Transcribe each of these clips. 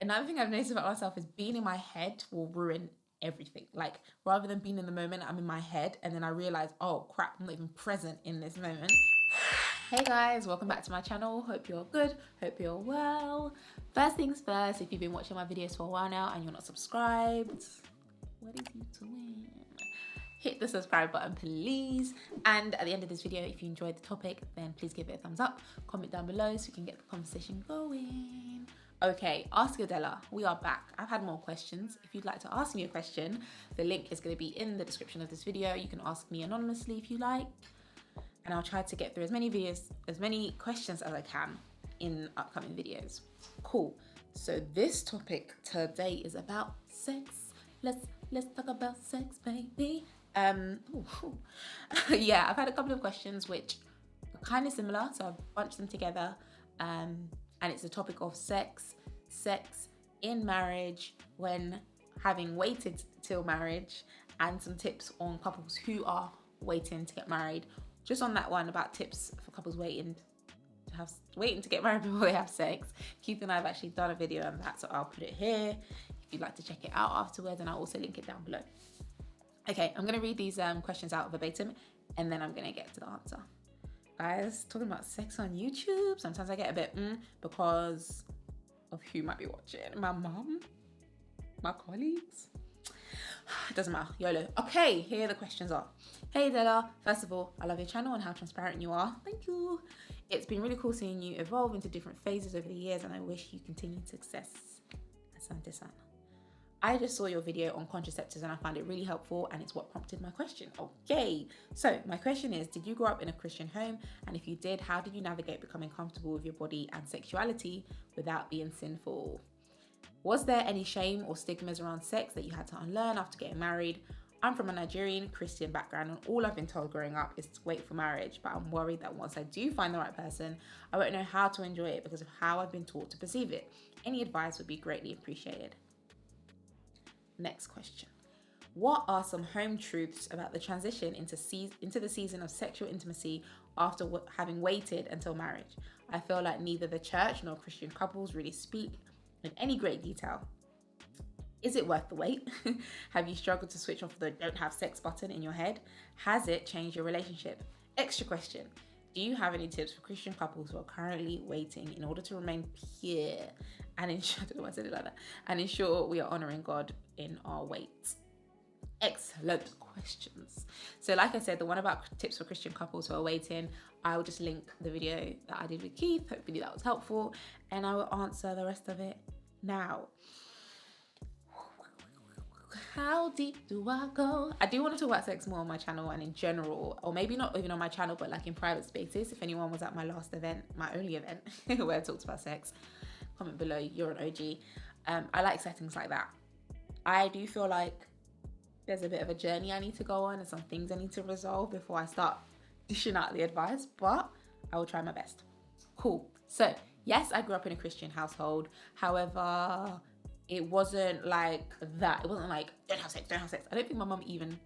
another thing I've noticed about myself is being in my head will ruin everything. Like, rather than being in the moment, I'm in my head, and then I realize, oh crap, I'm not even present in this moment. Hey guys, welcome back to my channel. Hope you're good, hope you're well. First things first, if you've been watching my videos for a while now and you're not subscribed, what are you doing? Hit the subscribe button, please. And at the end of this video, if you enjoyed the topic, then please give it a thumbs up. Comment down below so we can get the conversation going. Okay, Ask Adella, we are back. I've had more questions. If you'd like to ask me a question, the link is going to be in the description of this video. You can ask me anonymously if you like. And I'll try to get through as many questions as I can in upcoming videos. Cool. So this topic today is about sex. Let's talk about sex, baby. Yeah, I've had a couple of questions which are kind of similar, so I've bunched them together. And it's the topic of sex in marriage, when having waited till marriage, and some tips on couples who are waiting to get married. Just on that one about tips for couples waiting to get married before they have sex. Keith and I have actually done a video on that, so I'll put it here if you'd like to check it out afterwards, and I'll also link it down below. Okay, I'm gonna read these questions out verbatim, and then I'm gonna get to the answer. Guys, talking about sex on YouTube, sometimes I get a bit because of who might be watching. My mom, my colleagues. It doesn't matter, YOLO. Okay, here the questions are. Hey Adella, first of all, I love your channel and how transparent you are. Thank you. It's been really cool seeing you evolve into different phases over the years, and I wish you continued success. Asante san. I just saw your video on contraceptives and I found it really helpful, and it's what prompted my question. Okay, so my question is, did you grow up in a Christian home? And if you did, how did you navigate becoming comfortable with your body and sexuality without being sinful? Was there any shame or stigmas around sex that you had to unlearn after getting married? I'm from a Nigerian Christian background, and all I've been told growing up is to wait for marriage, but I'm worried that once I do find the right person, I won't know how to enjoy it because of how I've been taught to perceive it. Any advice would be greatly appreciated. Next question. What are some home truths about the transition into the season of sexual intimacy after having waited until marriage? I feel like neither the church nor Christian couples really speak in any great detail. Is it worth the wait? Have you struggled to switch off the don't have sex button in your head? Has it changed your relationship? Extra question. Do you have any tips for Christian couples who are currently waiting in order to remain pure and ensure, I don't know why I said it like that, and ensure we are honoring God in our wait? Excellent questions. So like I said, the one about tips for Christian couples who are waiting, I will just link the video that I did with Keith. Hopefully that was helpful, and I will answer the rest of it now. How deep do I go? I do want to talk about sex more on my channel and in general, or maybe not even on my channel, but like in private spaces. If anyone was at my last event, my only event where I talked about sex, comment below, you're an OG. I like settings like that. I do feel like there's a bit of a journey I need to go on and some things I need to resolve before I start dishing out the advice, but I will try my best. Cool. So yes, I grew up in a Christian household. However, it wasn't like that. It wasn't like, don't have sex, don't have sex. I don't think my mum even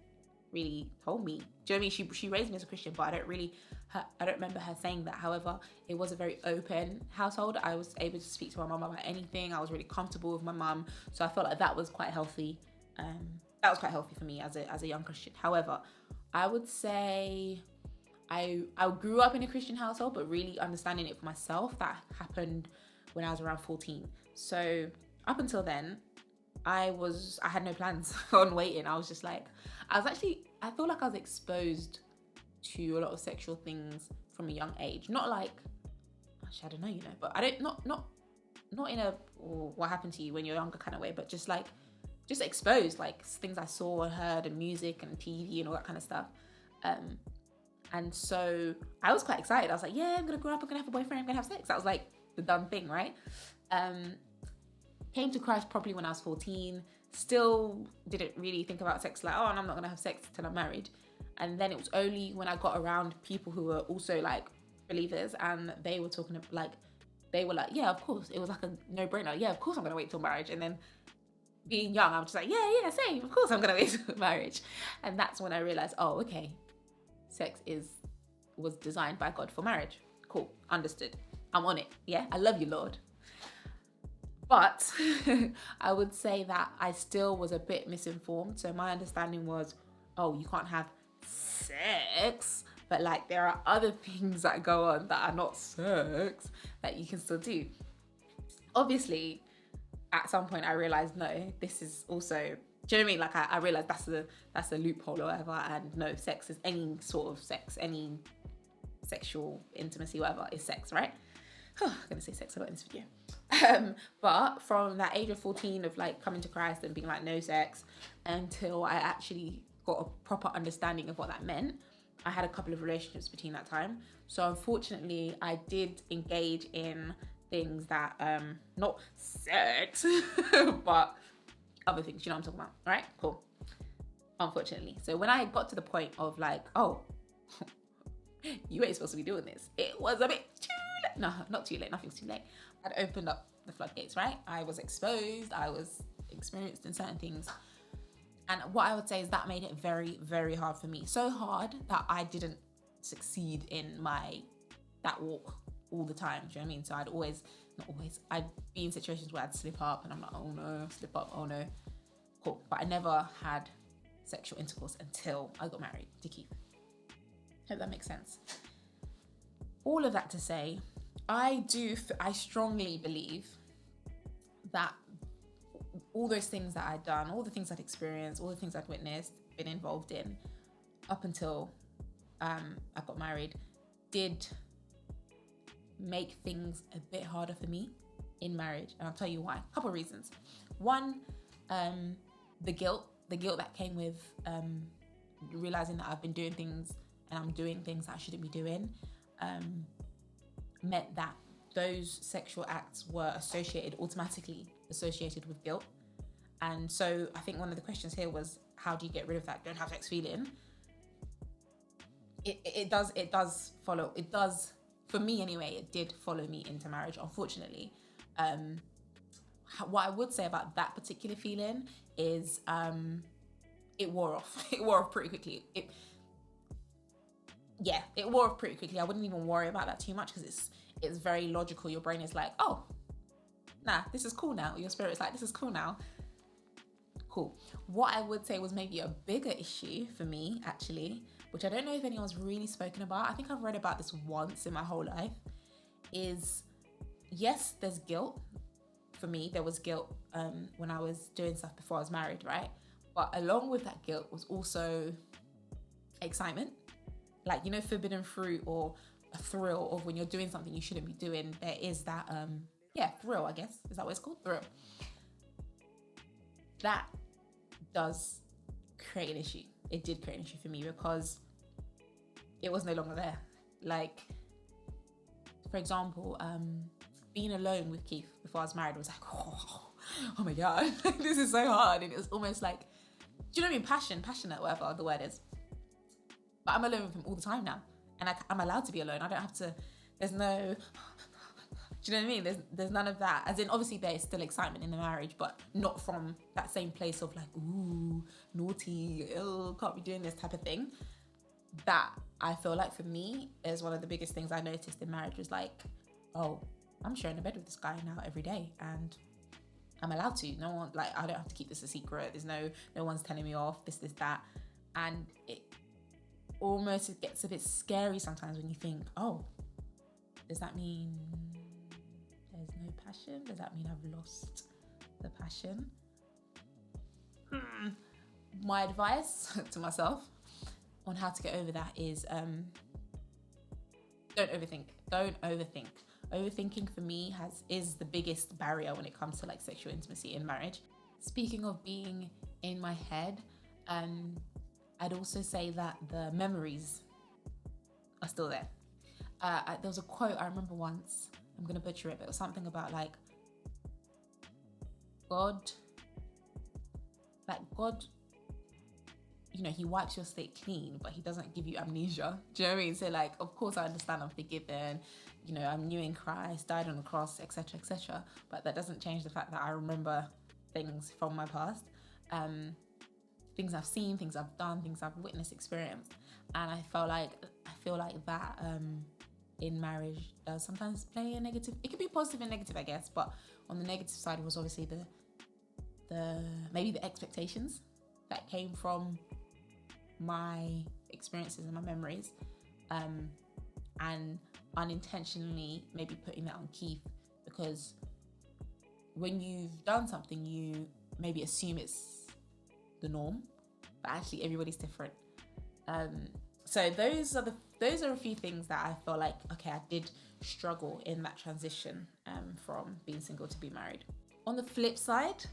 really told me. Do you know what I mean? She raised me as a Christian, but I don't remember her saying that. However, it was a very open household. I was able to speak to my mum about anything. I was really comfortable with my mum. So I felt like that was quite healthy. That was quite healthy for me as a young Christian. However, I would say I grew up in a Christian household, but really understanding it for myself, that happened when I was around 14. So up until then, I had no plans on waiting. I was just like, I feel like I was exposed to a lot of sexual things from a young age. Not like, actually, I don't know, you know, but I don't, not in a, oh, what happened to you when you're younger kind of way, but just exposed, like things I saw and heard and music and TV and all that kind of stuff. And so I was quite excited. I was like, yeah, I'm gonna grow up, I'm gonna have a boyfriend, I'm gonna have sex. That was like the done thing, right? Came to Christ properly when I was 14. Still didn't really think about sex, like, oh, and I'm not gonna have sex till I'm married. And then it was only when I got around people who were also like believers, and they were talking like, they were like, yeah, of course. It was like a no-brainer. Yeah, of course I'm gonna wait till marriage. And then being young, I was just like, yeah, same. Of course I'm gonna wait till marriage. And that's when I realized, oh, okay, sex was designed by God for marriage. Cool, understood. I'm on it. Yeah, I love you, Lord. But I would say that I still was a bit misinformed. So my understanding was, oh, you can't have sex, but like there are other things that go on that are not sex that you can still do. Obviously, at some point I realized, no, this is also, do you know what I mean? Like I realized that's a loophole or whatever, and no, sex is any sort of sex, any sexual intimacy, whatever, is sex, right? I'm gonna say sex a lot in this video. But from that age of 14 of like coming to Christ and being like no sex until I actually got a proper understanding of what that meant, I had a couple of relationships between that time. So unfortunately I did engage in things that not sex but other things, you know what I'm talking about, right? Cool. Unfortunately. So when I got to the point of like, oh, you ain't supposed to be doing this, it was a bit too late. No, not too late, nothing's too late. I'd opened up the floodgates, right? I was exposed, I was experienced in certain things. And what I would say is that made it very, very hard for me. So hard that I didn't succeed in that walk all the time. Do you know what I mean? So I'd be in situations where I'd slip up and I'm like, oh no, slip up, oh no. Cool. But I never had sexual intercourse until I got married to Keith. Hope that makes sense. All of that to say, I strongly believe that all those things that I'd done, all the things I'd experienced, all the things I'd witnessed, been involved in, up until I got married, did make things a bit harder for me in marriage. And I'll tell you why. A couple of reasons. One, the guilt that came with realizing that I've been doing things and I'm doing things that I shouldn't be doing, meant that those sexual acts were automatically associated with guilt. And so I think one of the questions here was, how do you get rid of that don't have sex feeling? It does follow, for me anyway, it did follow me into marriage, unfortunately. What I would say about that particular feeling is it wore off. It wore off pretty quickly. It wore off pretty quickly. I wouldn't even worry about that too much because it's very logical. Your brain is like, oh, nah, this is cool now. Your spirit's like, this is cool now. Cool. What I would say was maybe a bigger issue for me, actually, which I don't know if anyone's really spoken about. I think I've read about this once in my whole life, is yes, there's guilt. For me, there was guilt when I was doing stuff before I was married, right? But along with that guilt was also excitement. Like, you know, forbidden fruit or a thrill of when you're doing something you shouldn't be doing. There is that, thrill, I guess. Is that what it's called? Thrill. That does create an issue. It did create an issue for me because it was no longer there. Like, for example, being alone with Keith before I was married was like, oh my God, this is so hard. And it was almost like, do you know what I mean? Passionate, whatever the word is. But I'm alone with him all the time now. And I'm allowed to be alone. I don't have to, there's no, do you know what I mean? There's none of that. As in, obviously there is still excitement in the marriage, but not from that same place of like, ooh, naughty, can't be doing this type of thing. That, I feel like for me, is one of the biggest things I noticed in marriage was like, oh, I'm sharing a bed with this guy now every day and I'm allowed to. No one, like, I don't have to keep this a secret. There's no one's telling me off, this, that. And it gets a bit scary sometimes when you think, oh, does that mean there's no passion? Does that mean I've lost the passion? My advice to myself on how to get over that is don't overthink. Overthinking for me is the biggest barrier when it comes to like sexual intimacy in marriage. Speaking of being in my head, I'd also say that the memories are still there. There was a quote I remember once, I'm going to butcher it, but it was something about like, God, you know, he wipes your slate clean, but he doesn't give you amnesia. Do you know what I mean? So like, of course I understand I'm forgiven, you know, I'm new in Christ, died on the cross, etc., etc. But that doesn't change the fact that I remember things from my past. Things I've seen, things I've done, things I've witnessed, experienced. And I feel like that in marriage does sometimes play a negative. It could be positive and negative, I guess, but on the negative side was obviously maybe the expectations that came from my experiences and my memories, and unintentionally maybe putting that on Keith, because when you've done something, you maybe assume it's the norm, but actually everybody's different. So those are a few things that I feel like, okay, I did struggle in that transition from being single to be married. On the flip side,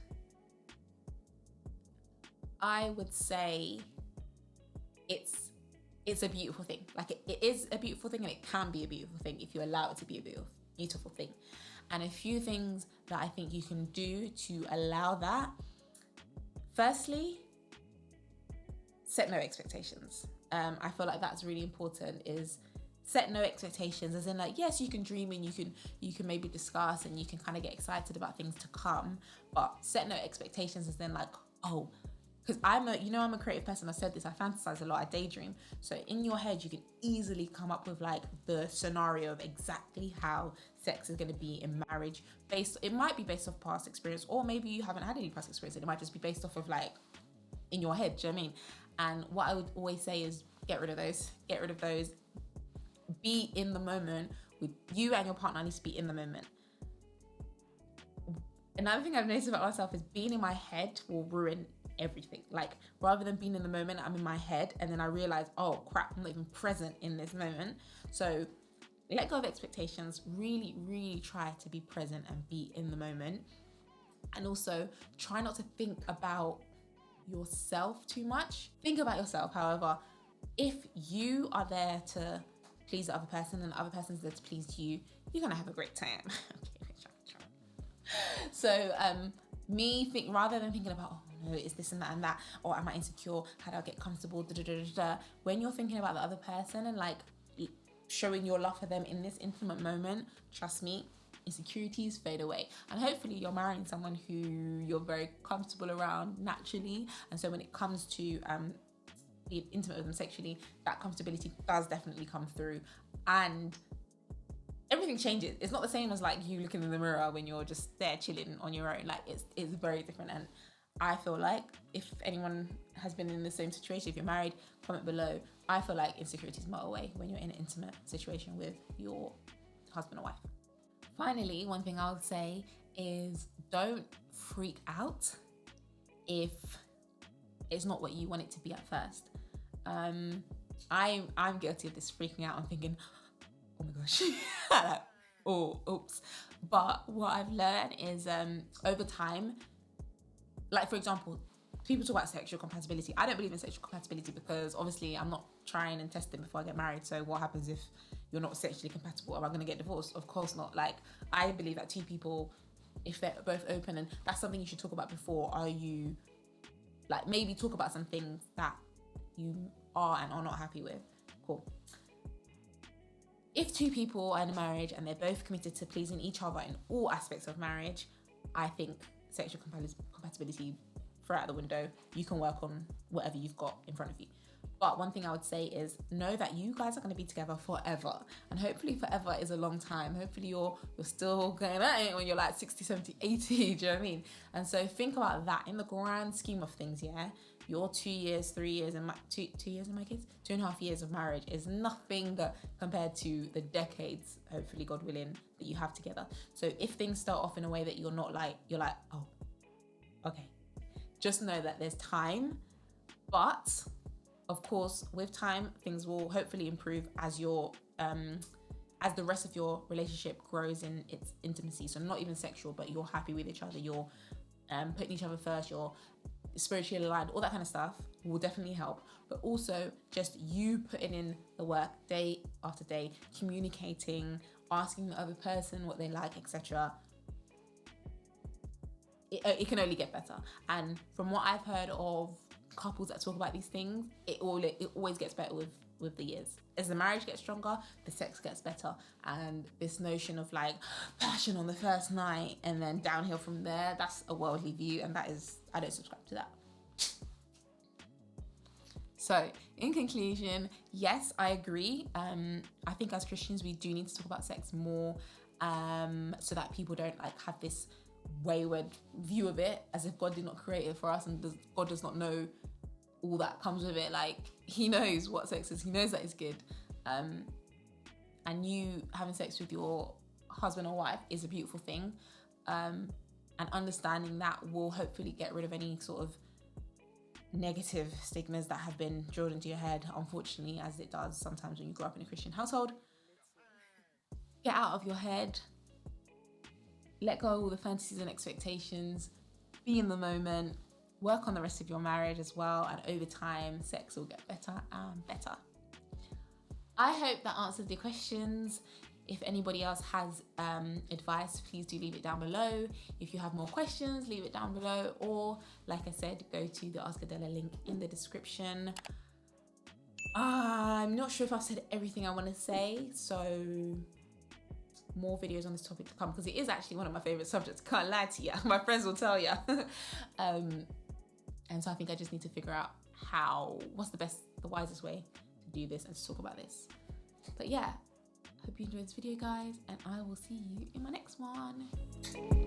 I would say it's a beautiful thing. Like it is a beautiful thing, and it can be a beautiful thing if you allow it to be a beautiful thing. And a few things that I think you can do to allow that. Firstly, set no expectations. I feel like that's really important, is set no expectations, as in like, yes, you can dream and you can maybe discuss and you can kind of get excited about things to come, but set no expectations as in like, oh, because I'm a creative person. I said this, I fantasize a lot, I daydream. So in your head, you can easily come up with like the scenario of exactly how sex is going to be in marriage. It might be based off past experience, or maybe you haven't had any past experience. It might just be based off of like in your head. Do you know what I mean? And what I would always say is get rid of those. Be in the moment. With you and your partner needs to be in the moment. Another thing I've noticed about myself is being in my head will ruin everything. Like, rather than being in the moment, I'm in my head, and then I realize, oh crap, I'm not even present in this moment. So let go of expectations. Really, really try to be present and be in the moment. And also try not to think about yourself too much. Think about yourself. However, if you are there to please the other person and the other person's there to please you, you're gonna have a great time. So rather than thinking about, oh no, is this and that, or am I insecure, how do I get comfortable, when you're thinking about the other person and like showing your love for them in this intimate moment, trust me, insecurities fade away. And hopefully you're marrying someone who you're very comfortable around naturally, and so when it comes to being intimate with them sexually, that comfortability does definitely come through, and everything changes. It's not the same as like you looking in the mirror when you're just there chilling on your own. Like it's very different. And I feel like if anyone has been in the same situation, if you're married, comment below. I feel like insecurities melt away when you're in an intimate situation with your husband or wife. Finally, one thing I would say is don't freak out if it's not what you want it to be at first. I'm guilty of this, freaking out and thinking, oh my gosh, oh, oops. But what I've learned is over time, like for example, people talk about sexual compatibility. I don't believe in sexual compatibility because obviously I'm not trying and testing before I get married. So what happens if you're not sexually compatible? Am I going to get divorced? Of course not. Like, I believe that two people, if they're both open, and that's something you should talk about before, are you, like, maybe talk about some things that you are and are not happy with. Cool. If two people are in a marriage and they're both committed to pleasing each other in all aspects of marriage, I think sexual compatibility, throw out the window. You can work on whatever you've got in front of you. But one thing I would say is know that you guys are going to be together forever. And hopefully forever is a long time. Hopefully you're still going at it when you're like 60, 70, 80, do you know what I mean? And so think about that in the grand scheme of things, yeah? Your 2 years, 3 years, and 2 years in my case, 2.5 years of marriage is nothing compared to the decades, hopefully, God willing, that you have together. So if things start off in a way that you're like, oh, okay. Just know that there's time, but of course, with time, things will hopefully improve as as the rest of your relationship grows in its intimacy. So not even sexual, but you're happy with each other, you're putting each other first, you're spiritually aligned, all that kind of stuff will definitely help. But also just you putting in the work day after day, communicating, asking the other person what they like, etc. It can only get better. And from what I've heard of couples that talk about these things, it always gets better with the years. As the marriage gets stronger, the sex gets better. And this notion of like passion on the first night and then downhill from there, that's a worldly view, and I don't subscribe to that. So in conclusion, yes, I agree. I think as Christians, we do need to talk about sex more, so that people don't like have this wayward view of it, as if God did not create it for us and God does not know all that comes with it. Like, he knows what sex is, he knows that it's good. And you having sex with your husband or wife is a beautiful thing. And understanding that will hopefully get rid of any sort of negative stigmas that have been drilled into your head, unfortunately, as it does sometimes when you grow up in a Christian household. Get out of your head. Let go of all the fantasies and expectations. Be in the moment. Work on the rest of your marriage as well. And over time, sex will get better and better. I hope that answered your questions. If anybody else has advice, please do leave it down below. If you have more questions, leave it down below. Or, like I said, go to the AskAdella link in the description. I'm not sure if I've said everything I want to say, so more videos on this topic to come, because it is actually one of my favorite subjects. Can't lie to you. My friends will tell you. And so I think I just need to figure out what's the wisest way to do this and to talk about this. But yeah, hope you enjoyed this video, guys, and I will see you in my next one.